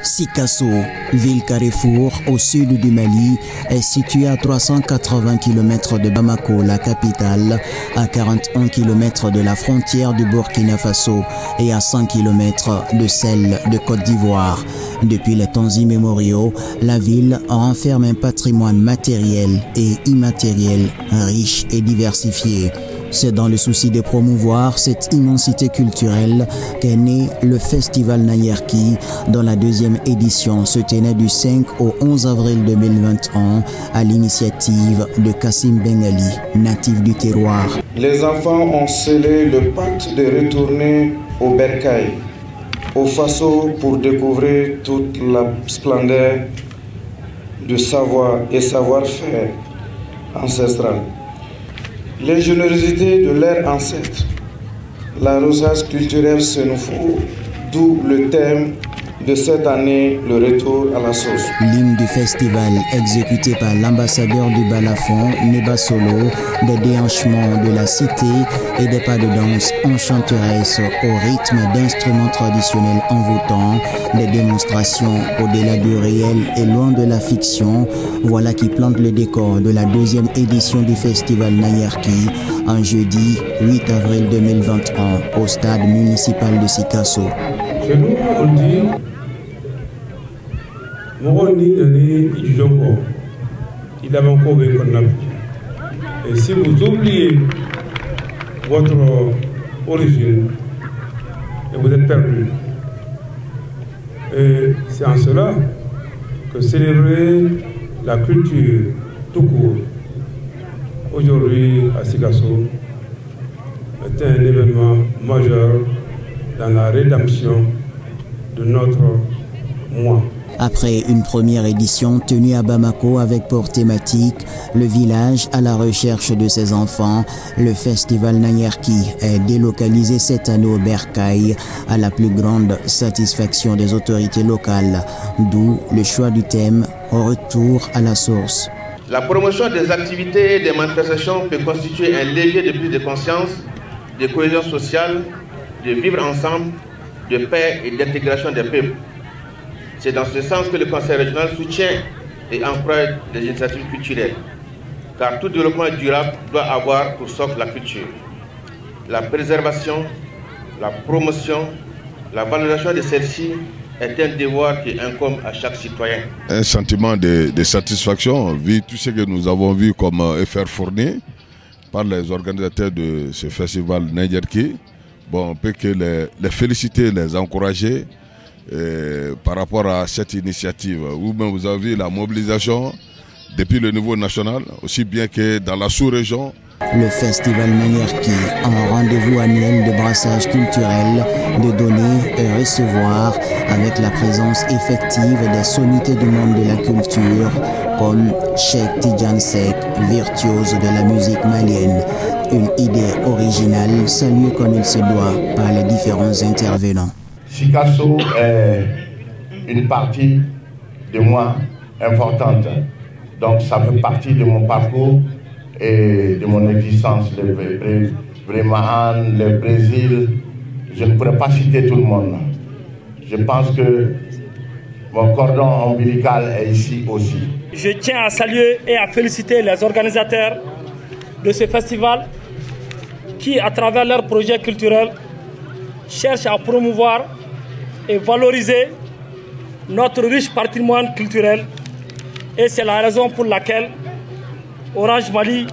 Sikasso, ville carrefour au sud du Mali, est située à 380 km de Bamako, la capitale, à 41 km de la frontière du Burkina Faso et à 100 km de celle de Côte d'Ivoire. Depuis les temps immémoriaux, la ville renferme un patrimoine matériel et immatériel riche et diversifié. C'est dans le souci de promouvoir cette immensité culturelle qu'est né le Festival Nayerki, dont la deuxième édition se tenait du 5 au 11 avril 2021 à l'initiative de Kassim Bengali, natif du terroir. Les enfants ont scellé le pacte de retourner au Bercail, au Faso, pour découvrir toute la splendeur du savoir et savoir-faire ancestral. L'ingéniosité de leurs ancêtres, la rosace culturelle Sénoufo, d'où le thème de cette année, le retour à la source. L'hymne du festival, exécuté par l'ambassadeur du Balafon, Neba Solo, des déhanchements de la cité et des pas de danse enchanteresses au rythme d'instruments traditionnels envoûtants, des démonstrations au-delà du réel et loin de la fiction, voilà qui plante le décor de la deuxième édition du festival Nayerki, un jeudi 8 avril 2021 au stade municipal de Sikasso. Chez nous, on dit il a encore et si vous oubliez votre origine, vous êtes perdu. Et c'est en cela que célébrer la culture tout court aujourd'hui à Sikasso est un événement majeur dans la rédemption de notre moi. Après une première édition tenue à Bamako avec pour thématique le village à la recherche de ses enfants, le festival Nayerki est délocalisé cette année au Bercail à la plus grande satisfaction des autorités locales, d'où le choix du thème « Retour à la source ». La promotion des activités et des manifestations peut constituer un levier de prise de conscience, de cohésion sociale, de vivre ensemble, de paix et d'intégration des peuples. C'est dans ce sens que le Conseil régional soutient et encourage des initiatives culturelles, car tout développement durable doit avoir pour socle la culture. La préservation, la promotion, la valorisation de celle-ci est un devoir qui incombe à chaque citoyen. Un sentiment de satisfaction, vu tout ce que nous avons vu comme effort fourni par les organisateurs de ce festival Nayerki. Bon, on peut que les féliciter, les encourager par rapport à cette initiative. Vous-même, vous avez vu la mobilisation depuis le niveau national, aussi bien que dans la sous-région. Le festival Nayerki, un rendez-vous annuel de brassage culturel, de donner et recevoir, avec la présence effective des sommités du monde de la culture, comme Cheikh Tidiane Seck, virtuose de la musique malienne. Une idée originale, saluée comme il se doit par les différents intervenants. Sikasso est une partie de moi importante. Donc ça fait partie de mon parcours et de mon existence. Vraiment, le Brésil, je ne pourrais pas citer tout le monde. Je pense que mon cordon ombilical est ici aussi. Je tiens à saluer et à féliciter les organisateurs de ce festival qui, à travers leurs projets culturels, cherchent à promouvoir et valoriser notre riche patrimoine culturel. Et c'est la raison pour laquelle Orange Mali,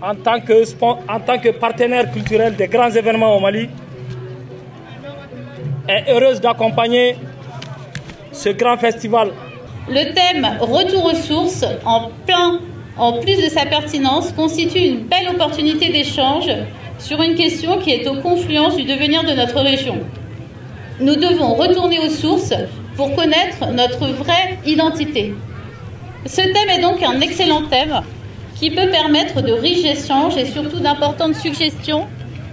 en tant que partenaire culturel des grands événements au Mali, est heureuse d'accompagner ce grand festival. Le thème « Retour aux sources », en plus de sa pertinence, constitue une belle opportunité d'échange sur une question qui est au confluence du devenir de notre région. Nous devons retourner aux sources pour connaître notre vraie identité. Ce thème est donc un excellent thème qui peut permettre de riches échanges et surtout d'importantes suggestions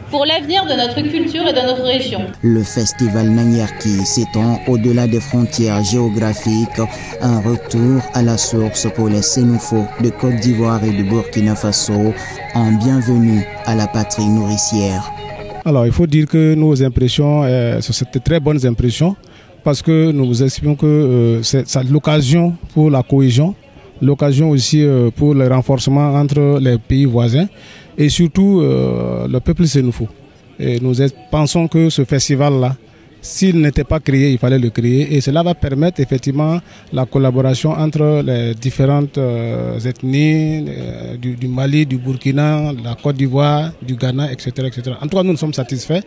pour l'avenir de notre culture et de notre région. Le festival Nayerki s'étend au-delà des frontières géographiques, un retour à la source pour les Sénoufos de Côte d'Ivoire et de Burkina Faso, en bienvenue à la patrie nourricière. Alors il faut dire que nos impressions, ce sont de très bonnes impressions, parce que nous estimons que c'est l'occasion pour la cohésion, l'occasion aussi pour le renforcement entre les pays voisins et surtout le peuple sénoufo. Et nous pensons que ce festival-là, s'il n'était pas créé, il fallait le créer et cela va permettre effectivement la collaboration entre les différentes ethnies du Mali, du Burkina, de la Côte d'Ivoire, du Ghana, etc., etc. En tout cas, nous sommes satisfaits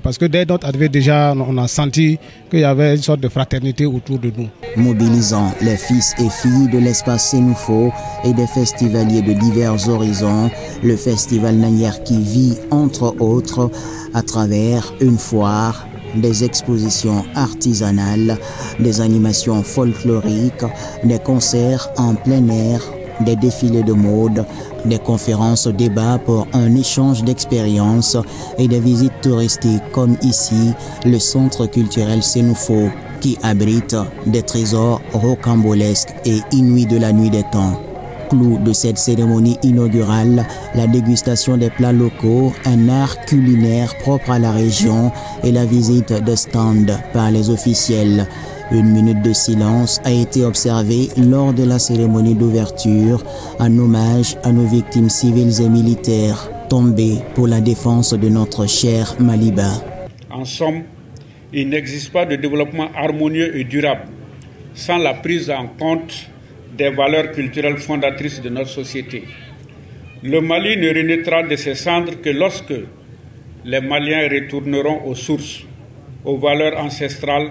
parce que dès notre arrivée déjà, on a senti qu'il y avait une sorte de fraternité autour de nous. Mobilisant les fils et filles de l'espace Sénoufo et des festivaliers de divers horizons, le festival Nanyerki vit entre autres à travers une foire, des expositions artisanales, des animations folkloriques, des concerts en plein air, des défilés de mode, des conférences débats pour un échange d'expériences et des visites touristiques comme ici, le centre culturel Sénoufo qui abrite des trésors rocambolesques et inouïs de la nuit des temps. Clou de cette cérémonie inaugurale, la dégustation des plats locaux, un art culinaire propre à la région et la visite de stands par les officiels. Une minute de silence a été observée lors de la cérémonie d'ouverture en hommage à nos victimes civiles et militaires tombées pour la défense de notre cher Maliba. En somme, il n'existe pas de développement harmonieux et durable sans la prise en compte des valeurs culturelles fondatrices de notre société. Le Mali ne renaîtra de ses cendres que lorsque les Maliens retourneront aux sources, aux valeurs ancestrales,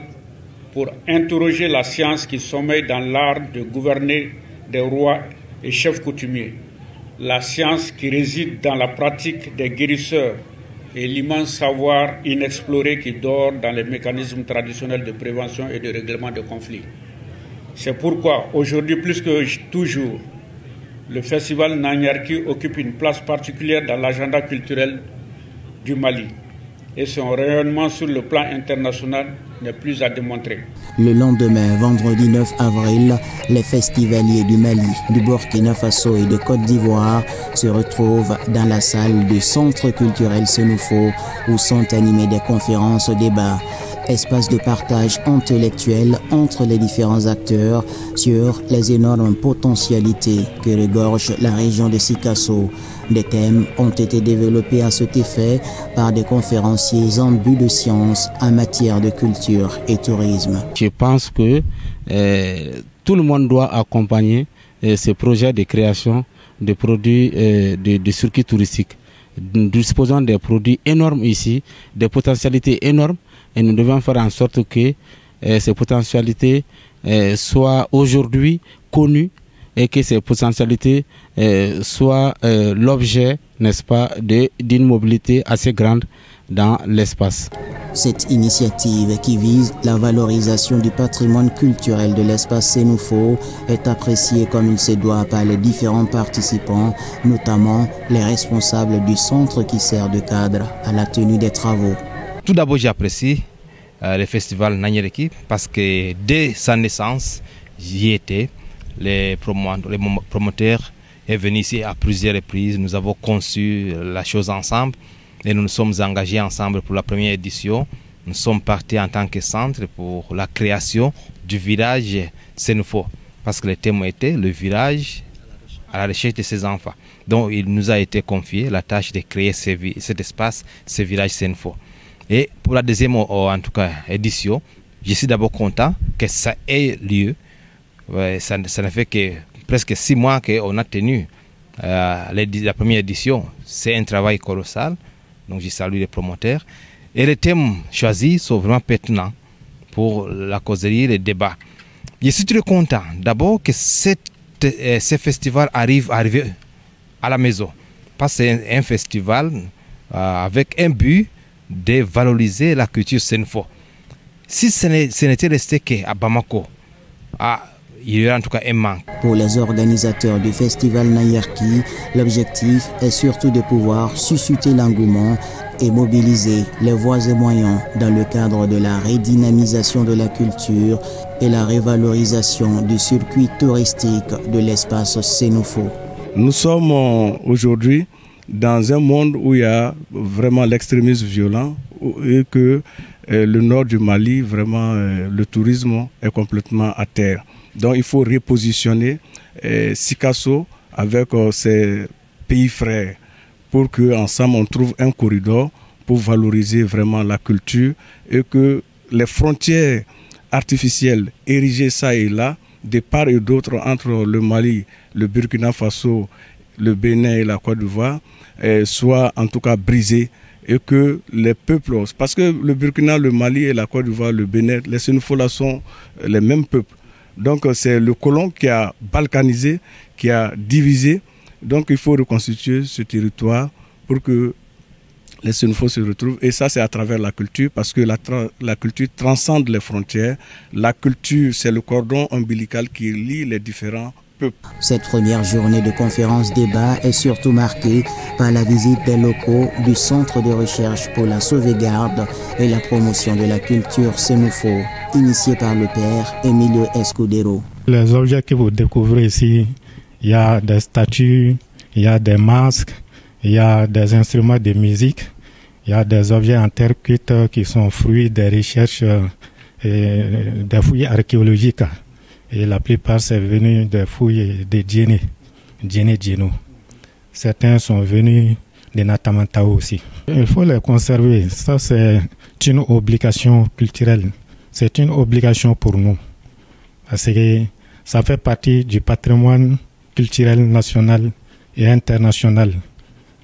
pour interroger la science qui sommeille dans l'art de gouverner des rois et chefs coutumiers, la science qui réside dans la pratique des guérisseurs et l'immense savoir inexploré qui dort dans les mécanismes traditionnels de prévention et de règlement de conflits. C'est pourquoi, aujourd'hui plus que toujours, le festival Nanyerki occupe une place particulière dans l'agenda culturel du Mali. Et son rayonnement sur le plan international n'est plus à démontrer. Le lendemain, vendredi 9 avril, les festivaliers du Mali, du Burkina Faso et de Côte d'Ivoire se retrouvent dans la salle du Centre culturel Sénoufo où sont animées des conférences débats. Espace de partage intellectuel entre les différents acteurs sur les énormes potentialités que regorge la région de Sikasso. Des thèmes ont été développés à cet effet par des conférenciers imbus de science en matière de culture et tourisme. Je pense que tout le monde doit accompagner ces projets de création de produits de circuits touristiques. Nous disposons des produits énormes ici, des potentialités énormes. Et nous devons faire en sorte que ces potentialités soient aujourd'hui connues et que ces potentialités soient l'objet, n'est-ce pas, d'une mobilité assez grande dans l'espace. Cette initiative qui vise la valorisation du patrimoine culturel de l'espace Sénoufo est appréciée comme il se doit par les différents participants, notamment les responsables du centre qui sert de cadre à la tenue des travaux. Tout d'abord, j'apprécie le festival Nanyerki parce que dès sa naissance, j'y étais. Les promoteurs sont venus ici à plusieurs reprises. Nous avons conçu la chose ensemble et nous nous sommes engagés ensemble pour la première édition. Nous sommes partis en tant que centre pour la création du village Sénoufo parce que le thème était le village à la recherche de ses enfants. Donc il nous a été confié la tâche de créer cet espace, ce village Sénoufo. Et pour la deuxième en tout cas édition, je suis d'abord content que ça ait lieu. Ça ne fait que presque 6 mois qu'on a tenu la première édition. C'est un travail colossal, donc je salue les promoteurs. Et les thèmes choisis sont vraiment pertinents pour la causerie, les débats. Je suis très content d'abord que ce festival arrive à la maison. Parce que c'est un festival avec un but de valoriser la culture Sénoufo. Si ce n'était resté qu'à Bamako, il y aurait en tout cas un manque. Pour les organisateurs du festival Nanyerki, l'objectif est surtout de pouvoir susciter l'engouement et mobiliser les voies et moyens dans le cadre de la redynamisation de la culture et la révalorisation du circuit touristique de l'espace Sénoufo. Nous sommes aujourd'hui dans un monde où il y a vraiment l'extrémisme violent et que le nord du Mali, vraiment, le tourisme est complètement à terre. Donc il faut repositionner Sikasso avec ses pays frères pour qu'ensemble on trouve un corridor pour valoriser vraiment la culture et que les frontières artificielles érigées ça et là, de part et d'autre entre le Mali, le Burkina Faso, le Bénin et la Côte d'Ivoire, soient en tout cas brisées et que les peuples, parce que le Burkina, le Mali et la Côte d'Ivoire, le Bénin, les Sénéfola sont les mêmes peuples. Donc c'est le colon qui a balkanisé, qui a divisé. Donc il faut reconstituer ce territoire pour que les Sénéfos se retrouvent. Et ça, c'est à travers la culture, parce que la culture transcende les frontières. La culture, c'est le cordon ombilical qui lie les différents peuples. Cette première journée de conférence-débat est surtout marquée par la visite des locaux du Centre de recherche pour la sauvegarde et la promotion de la culture Sénoufo, initié par le père Emilio Escudero. Les objets que vous découvrez ici, il y a des statues, il y a des masques, il y a des instruments de musique, il y a des objets en terre cuite qui sont fruits des recherches et des fouilles archéologiques. Et la plupart, c'est venu des fouilles de Djéné. Certains sont venus de Natamantao aussi. Il faut les conserver. Ça, c'est une obligation culturelle. C'est une obligation pour nous. Parce que ça fait partie du patrimoine culturel national et international.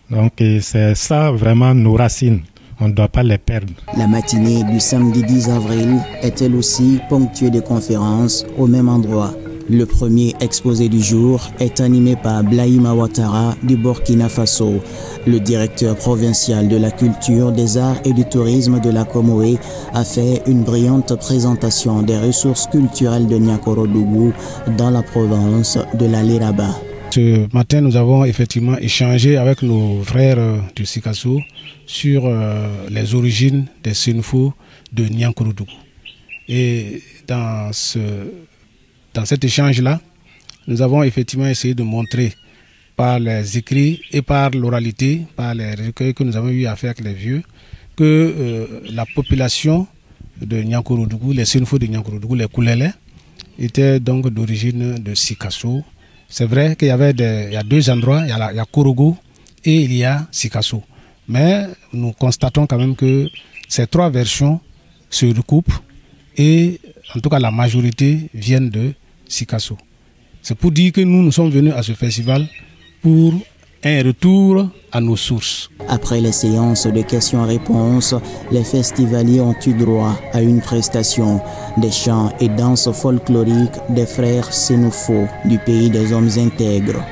Donc c'est ça vraiment nos racines, on ne doit pas les perdre. La matinée du samedi 10 avril est elle aussi ponctuée de conférences au même endroit. Le premier exposé du jour est animé par Blaïma Ouattara du Burkina Faso. Le directeur provincial de la culture, des arts et du tourisme de la Comoé a fait une brillante présentation des ressources culturelles de Niakorodougou dans la province de la Liraba. Ce matin, nous avons effectivement échangé avec nos frères du Sikasso sur les origines des Sénoufo de Niakorodougou. Et dans cet échange-là, nous avons effectivement essayé de montrer par les écrits et par l'oralité, par les recueils que nous avons eu à faire avec les vieux, que la population de Niakorodougou, les Sénoufo de Niakorodougou, les Koulélé, étaient donc d'origine de Sikasso. C'est vrai qu'il y a deux endroits, il y a Korogo et il y a Sikasso. Mais nous constatons quand même que ces trois versions se recoupent et en tout cas la majorité viennent de Sikasso. C'est pour dire que nous sommes venus à ce festival pour un retour à nos sources. Après les séances de questions-réponses, les festivaliers ont eu droit à une prestation des chants et danses folkloriques des frères Sénoufo du pays des hommes intègres.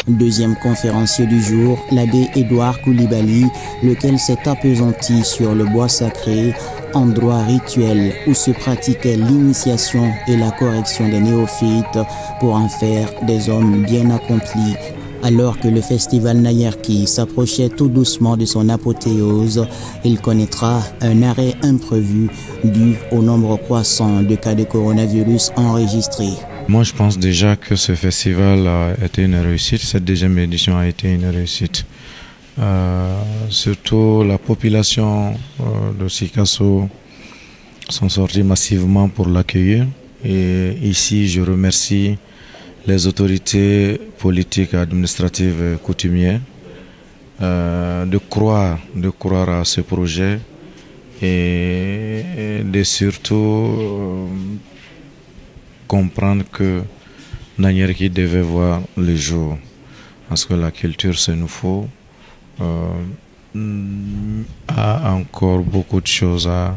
Deuxième conférencier du jour, l'abbé Édouard Koulibaly, lequel s'est appesanti sur le bois sacré, endroit rituel où se pratiquait l'initiation et la correction des néophytes pour en faire des hommes bien accomplis. Alors que le festival Nayerki s'approchait tout doucement de son apothéose, il connaîtra un arrêt imprévu dû au nombre croissant de cas de coronavirus enregistrés. Moi, je pense déjà que ce festival a été une réussite. Cette deuxième édition a été une réussite. Surtout la population de Sikasso sont sortis massivement pour l'accueillir. Et ici, je remercie les autorités politiques, administratives et coutumières de croire à ce projet et de surtout comprendre que Nanyerki devait voir le jour. Parce que la culture Sénoufo a encore beaucoup de choses à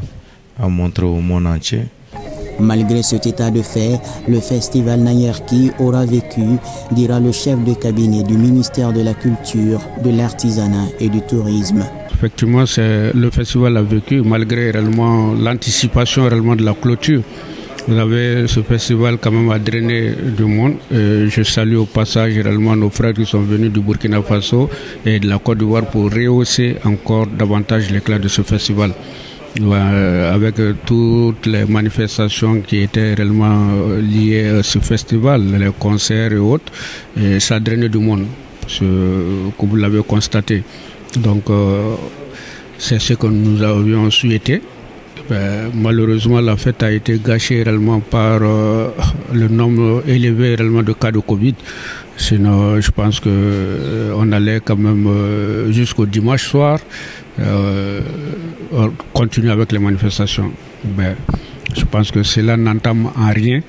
montrer au monde entier. Malgré cet état de fait, le festival Nayerki aura vécu, dira le chef de cabinet du ministère de la Culture, de l'Artisanat et du Tourisme. Effectivement, le festival a vécu malgré réellement l'anticipation réellement de la clôture. Vous avez ce festival quand même à drainer du monde. Je salue au passage réellement nos frères qui sont venus du Burkina Faso et de la Côte d'Ivoire pour rehausser encore davantage l'éclat de ce festival. avec toutes les manifestations qui étaient réellement liées à ce festival, les concerts et autres, et ça drainait du monde, comme vous l'avez constaté. Donc c'est ce que nous avions souhaité. Malheureusement, la fête a été gâchée réellement par le nombre élevé réellement de cas de Covid. Sinon, je pense qu'on allait quand même jusqu'au dimanche soir continuer avec les manifestations. Je pense que cela n'entame en rien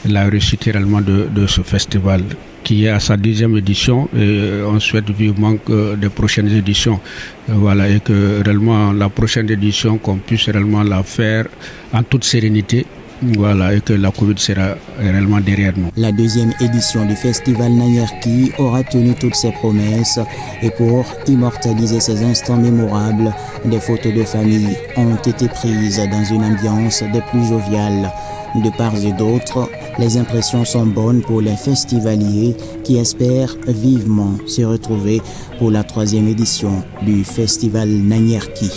la réussite réellement de ce festival qui est à sa 2e édition, et on souhaite vivement que des prochaines éditions, et que réellement la prochaine édition qu'on puisse réellement la faire en toute sérénité, et que la Covid sera réellement derrière nous. La 2e édition du festival Nanyerki aura tenu toutes ses promesses, et pour immortaliser ces instants mémorables, des photos de famille ont été prises dans une ambiance des plus joviales. De part et d'autre, les impressions sont bonnes pour les festivaliers qui espèrent vivement se retrouver pour la 3e édition du festival Nanyerki.